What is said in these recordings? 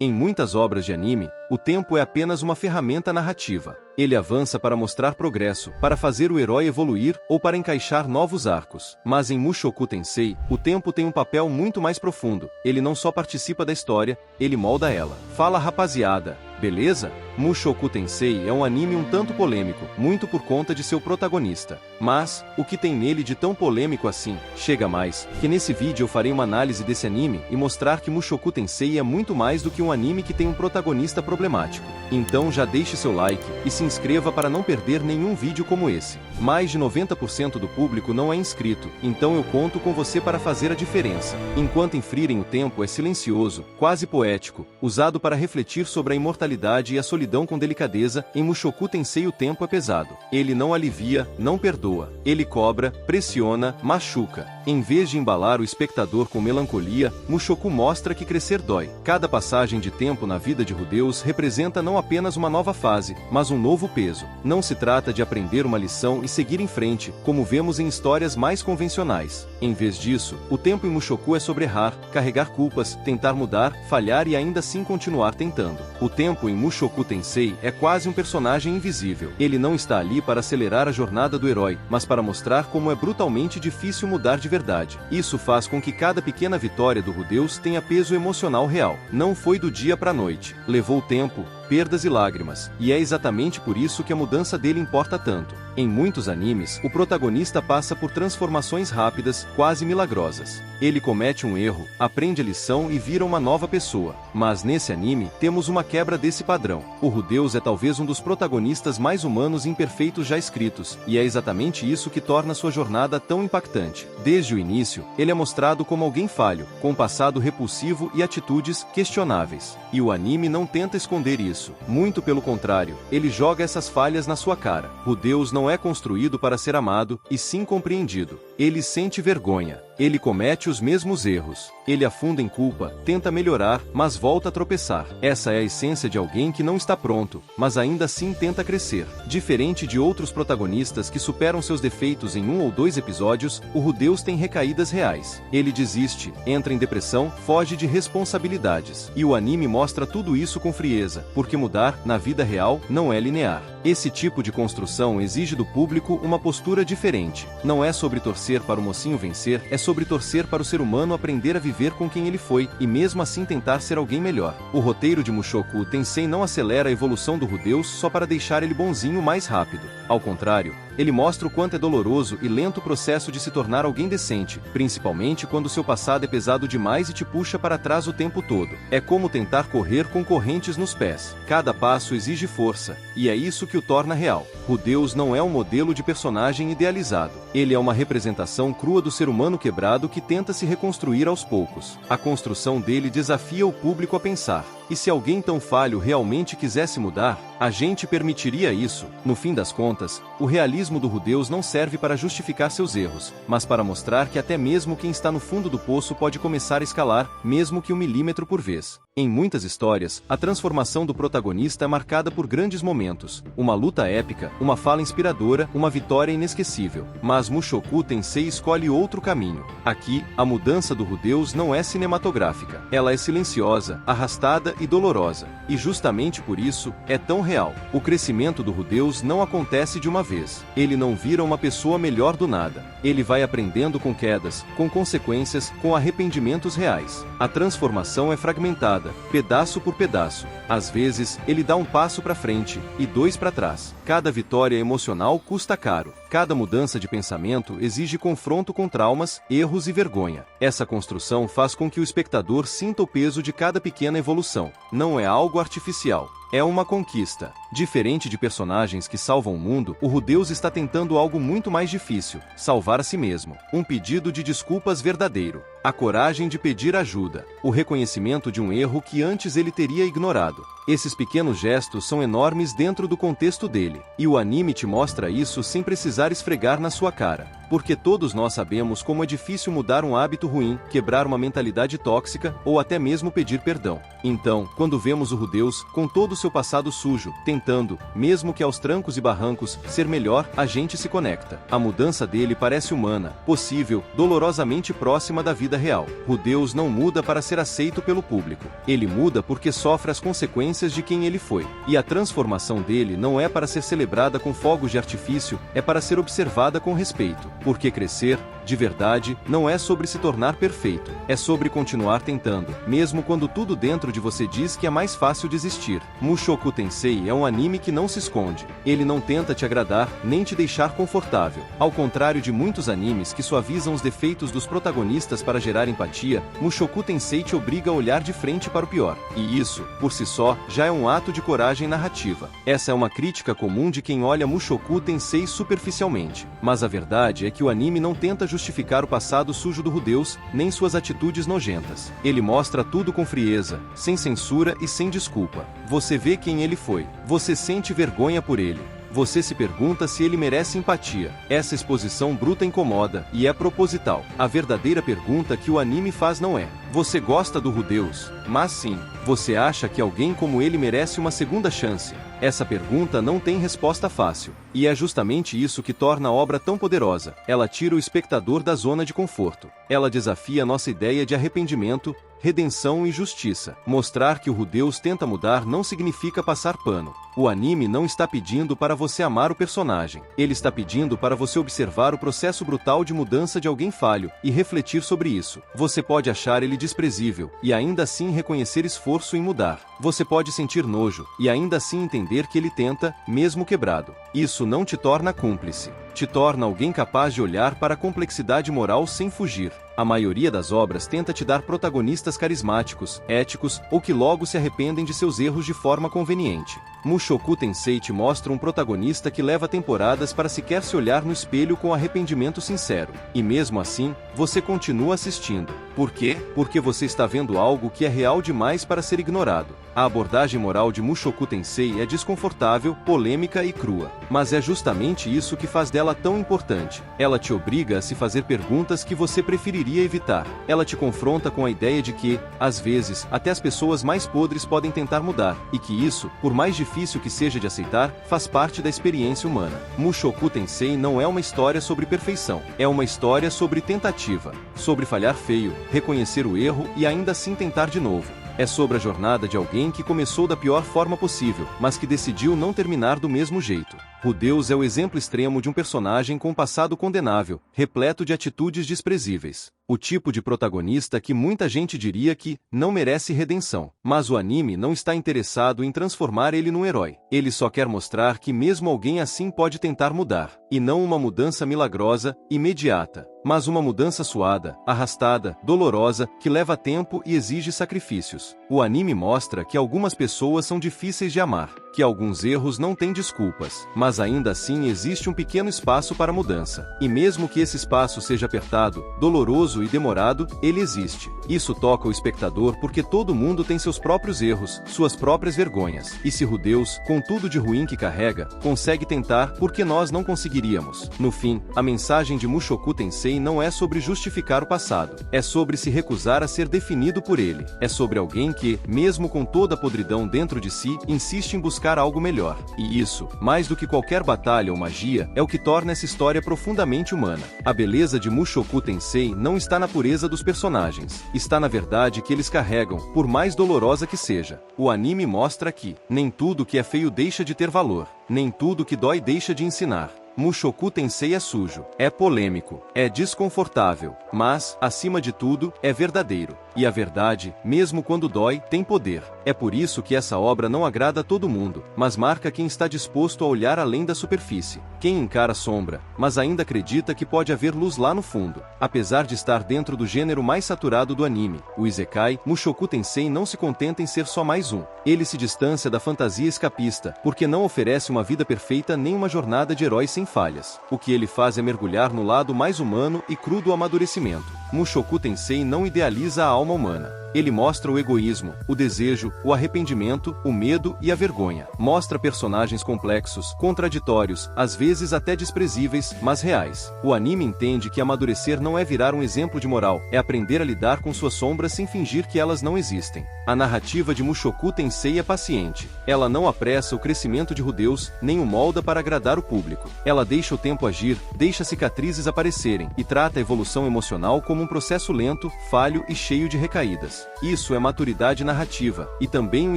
Em muitas obras de anime, o tempo é apenas uma ferramenta narrativa. Ele avança para mostrar progresso, para fazer o herói evoluir ou para encaixar novos arcos. Mas em Mushoku Tensei, o tempo tem um papel muito mais profundo. Ele não só participa da história, ele molda ela. Fala, rapaziada, beleza? Mushoku Tensei é um anime um tanto polêmico, muito por conta de seu protagonista. Mas, o que tem nele de tão polêmico assim? Chega mais, que nesse vídeo eu farei uma análise desse anime e mostrar que Mushoku Tensei é muito mais do que um anime que tem um protagonista problemático. Então já deixe seu like e se inscreva para não perder nenhum vídeo como esse. Mais de 90% do público não é inscrito, então eu conto com você para fazer a diferença. Enquanto Infrirem o Tempo é silencioso, quase poético, usado para refletir sobre a imortalidade e a solidão com delicadeza, em Mushoku Tensei o tempo é pesado. Ele não alivia, não perdoa. Ele cobra, pressiona, machuca. Em vez de embalar o espectador com melancolia, Mushoku mostra que crescer dói. Cada passagem de tempo na vida de Rudeus representa não apenas uma nova fase, mas um novo peso. Não se trata de aprender uma lição e seguir em frente, como vemos em histórias mais convencionais. Em vez disso, o tempo em Mushoku é sobre errar, carregar culpas, tentar mudar, falhar e ainda assim continuar tentando. O tempo em Mushoku Tensei é quase um personagem invisível. Ele não está ali para acelerar a jornada do herói, mas para mostrar como é brutalmente difícil mudar de verdade. Isso faz com que cada pequena vitória do Rudeus tenha peso emocional real. Não foi do dia para a noite. Levou tempo, perdas e lágrimas, e é exatamente por isso que a mudança dele importa tanto. Em muitos animes, o protagonista passa por transformações rápidas, quase milagrosas. Ele comete um erro, aprende a lição e vira uma nova pessoa. Mas nesse anime, temos uma quebra desse padrão. O Rudeus é talvez um dos protagonistas mais humanos e imperfeitos já escritos, e é exatamente isso que torna sua jornada tão impactante. Desde o início, ele é mostrado como alguém falho, com um passado repulsivo e atitudes questionáveis. E o anime não tenta esconder isso. Muito pelo contrário, ele joga essas falhas na sua cara. Rudeus não é construído para ser amado, e sim compreendido. Ele sente vergonha. Ele comete os mesmos erros. Ele afunda em culpa, tenta melhorar, mas volta a tropeçar. Essa é a essência de alguém que não está pronto, mas ainda assim tenta crescer. Diferente de outros protagonistas que superam seus defeitos em 1 ou 2 episódios, o Rudeus tem recaídas reais. Ele desiste, entra em depressão, foge de responsabilidades. E o anime mostra tudo isso com frieza, porque mudar, na vida real, não é linear. Esse tipo de construção exige do público uma postura diferente. Não é sobre torcer para o mocinho vencer, é sobre torcer para o ser humano aprender a viver com quem ele foi, e mesmo assim tentar ser alguém melhor. O roteiro de Mushoku Tensei não acelera a evolução do Rudeus só para deixar ele bonzinho mais rápido. Ao contrário, ele mostra o quanto é doloroso e lento o processo de se tornar alguém decente, principalmente quando seu passado é pesado demais e te puxa para trás o tempo todo. É como tentar correr com correntes nos pés. Cada passo exige força, e é isso que o torna real. Rudeus não é um modelo de personagem idealizado. Ele é uma representação crua do ser humano quebrado que tenta se reconstruir aos poucos. A construção dele desafia o público a pensar. E se alguém tão falho realmente quisesse mudar, a gente permitiria isso? No fim das contas, o realismo do Rudeus não serve para justificar seus erros, mas para mostrar que até mesmo quem está no fundo do poço pode começar a escalar, mesmo que 1 milímetro por vez. Em muitas histórias, a transformação do protagonista é marcada por grandes momentos, uma luta épica, uma fala inspiradora, uma vitória inesquecível. Mas Mushoku Tensei escolhe outro caminho. Aqui, a mudança do Rudeus não é cinematográfica. Ela é silenciosa, arrastada e dolorosa. E justamente por isso, é tão real. O crescimento do Rudeus não acontece de uma vez. Ele não vira uma pessoa melhor do nada. Ele vai aprendendo com quedas, com consequências, com arrependimentos reais. A transformação é fragmentada, pedaço por pedaço. Às vezes, ele dá um passo para frente e 2 para trás. Cada vitória emocional custa caro. Cada mudança de pensamento exige confronto com traumas, erros e vergonha. Essa construção faz com que o espectador sinta o peso de cada pequena evolução. Não é algo artificial. É uma conquista. Diferente de personagens que salvam o mundo, o Rudeus está tentando algo muito mais difícil: salvar a si mesmo. Um pedido de desculpas verdadeiro. A coragem de pedir ajuda. O reconhecimento de um erro que antes ele teria ignorado. Esses pequenos gestos são enormes dentro do contexto dele. E o anime te mostra isso sem precisar esfregar na sua cara. porque todos nós sabemos como é difícil mudar um hábito ruim, quebrar uma mentalidade tóxica ou até mesmo pedir perdão. Então, quando vemos o Rudeus, com todo o seu passado sujo, tentando, mesmo que aos trancos e barrancos, ser melhor, a gente se conecta. A mudança dele parece humana, possível, dolorosamente próxima da vida real. Rudeus não muda para ser aceito pelo público. Ele muda porque sofre as consequências de quem ele foi. E a transformação dele não é para ser celebrada com fogos de artifício, é para ser observada com respeito. Porque crescer, de verdade, não é sobre se tornar perfeito, é sobre continuar tentando, mesmo quando tudo dentro de você diz que é mais fácil desistir. Mushoku Tensei é um anime que não se esconde. Ele não tenta te agradar, nem te deixar confortável. Ao contrário de muitos animes que suavizam os defeitos dos protagonistas para gerar empatia, Mushoku Tensei te obriga a olhar de frente para o pior. E isso, por si só, já é um ato de coragem narrativa. Essa é uma crítica comum de quem olha Mushoku Tensei superficialmente. Mas a verdade é que o anime não tenta justificar o passado sujo do Rudeus, nem suas atitudes nojentas. Ele mostra tudo com frieza, sem censura e sem desculpa. Você vê quem ele foi. Você sente vergonha por ele. Você se pergunta se ele merece empatia. Essa exposição bruta incomoda, e é proposital. A verdadeira pergunta que o anime faz não é: você gosta do Rudeus? Mas sim, você acha que alguém como ele merece uma segunda chance? Essa pergunta não tem resposta fácil. E é justamente isso que torna a obra tão poderosa. Ela tira o espectador da zona de conforto. Ela desafia nossa ideia de arrependimento, redenção e justiça. Mostrar que o Rudeus tenta mudar não significa passar pano. O anime não está pedindo para você amar o personagem. Ele está pedindo para você observar o processo brutal de mudança de alguém falho e refletir sobre isso. Você pode achar ele desprezível e ainda assim reconhecer esforço em mudar. Você pode sentir nojo e ainda assim entender que ele tenta, mesmo quebrado. Isso não te torna cúmplice. Te torna alguém capaz de olhar para a complexidade moral sem fugir. A maioria das obras tenta te dar protagonistas carismáticos, éticos, ou que logo se arrependem de seus erros de forma conveniente. Mushoku Tensei te mostra um protagonista que leva temporadas para sequer se olhar no espelho com arrependimento sincero. E mesmo assim, você continua assistindo. Por quê? Porque você está vendo algo que é real demais para ser ignorado. A abordagem moral de Mushoku Tensei é desconfortável, polêmica e crua. Mas é justamente isso que faz dela tão importante. Ela te obriga a se fazer perguntas que você preferiria evitar. Ela te confronta com a ideia de que, às vezes, até as pessoas mais podres podem tentar mudar, e que isso, por mais difícil que seja de aceitar, faz parte da experiência humana. Mushoku Tensei não é uma história sobre perfeição. É uma história sobre tentativa. Sobre falhar feio, reconhecer o erro e ainda assim tentar de novo. É sobre a jornada de alguém que começou da pior forma possível, mas que decidiu não terminar do mesmo jeito. Rudeus é o exemplo extremo de um personagem com um passado condenável, repleto de atitudes desprezíveis. O tipo de protagonista que muita gente diria que não merece redenção. Mas o anime não está interessado em transformar ele num herói. Ele só quer mostrar que mesmo alguém assim pode tentar mudar. E não uma mudança milagrosa, imediata. Mas uma mudança suada, arrastada, dolorosa, que leva tempo e exige sacrifícios. O anime mostra que algumas pessoas são difíceis de amar, que alguns erros não têm desculpas, mas ainda assim existe um pequeno espaço para mudança. E mesmo que esse espaço seja apertado, doloroso e demorado, ele existe. Isso toca o espectador porque todo mundo tem seus próprios erros, suas próprias vergonhas. E se Rudeus, com tudo de ruim que carrega, consegue tentar, por que nós não conseguiríamos? No fim, a mensagem de Mushoku Tensei não é sobre justificar o passado. É sobre se recusar a ser definido por ele. É sobre alguém que, mesmo com toda a podridão dentro de si, insiste em buscar algo melhor. E isso, mais do que qualquer batalha ou magia, é o que torna essa história profundamente humana. A beleza de Mushoku Tensei não está na pureza dos personagens. Está na verdade que eles carregam, por mais dolorosa que seja. O anime mostra que nem tudo que é feio deixa de ter valor. Nem tudo que dói deixa de ensinar. Mushoku Tensei é sujo, é polêmico, é desconfortável, mas, acima de tudo, é verdadeiro. E a verdade, mesmo quando dói, tem poder. É por isso que essa obra não agrada a todo mundo, mas marca quem está disposto a olhar além da superfície. Quem encara a sombra, mas ainda acredita que pode haver luz lá no fundo. Apesar de estar dentro do gênero mais saturado do anime, o Isekai, Mushoku Tensei não se contenta em ser só mais um. Ele se distancia da fantasia escapista, porque não oferece uma vida perfeita nem uma jornada de herói sem falhas. O que ele faz é mergulhar no lado mais humano e cru do amadurecimento. Mushoku Tensei não idealiza a alma humana. Ele mostra o egoísmo, o desejo, o arrependimento, o medo e a vergonha. Mostra personagens complexos, contraditórios, às vezes até desprezíveis, mas reais. O anime entende que amadurecer não é virar um exemplo de moral, é aprender a lidar com suas sombras sem fingir que elas não existem. A narrativa de Mushoku Tensei é paciente. Ela não apressa o crescimento de Rudeus, nem o molda para agradar o público. Ela deixa o tempo agir, deixa cicatrizes aparecerem, e trata a evolução emocional como um processo lento, falho e cheio de recaídas. Isso é maturidade narrativa, e também um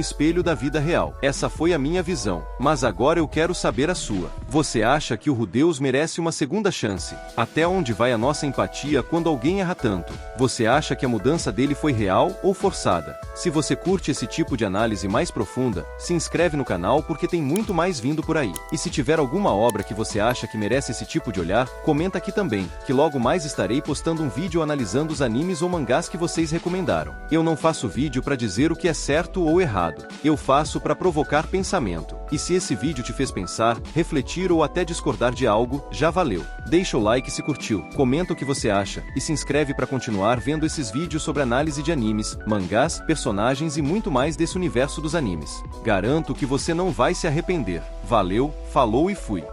espelho da vida real. Essa foi a minha visão, mas agora eu quero saber a sua. Você acha que o Rudeus merece uma segunda chance? Até onde vai a nossa empatia quando alguém erra tanto? Você acha que a mudança dele foi real ou forçada? Se você curte esse tipo de análise mais profunda, se inscreve no canal porque tem muito mais vindo por aí. E se tiver alguma obra que você acha que merece esse tipo de olhar, comenta aqui também, que logo mais estarei postando um vídeo analisando os animes ou mangás que vocês recomendaram. Eu não faço vídeo para dizer o que é certo ou errado. Eu faço para provocar pensamento. E se esse vídeo te fez pensar, refletir ou até discordar de algo, já valeu. Deixa o like se curtiu, comenta o que você acha, e se inscreve para continuar vendo esses vídeos sobre análise de animes, mangás, personagens e muito mais desse universo dos animes. Garanto que você não vai se arrepender. Valeu, falou e fui!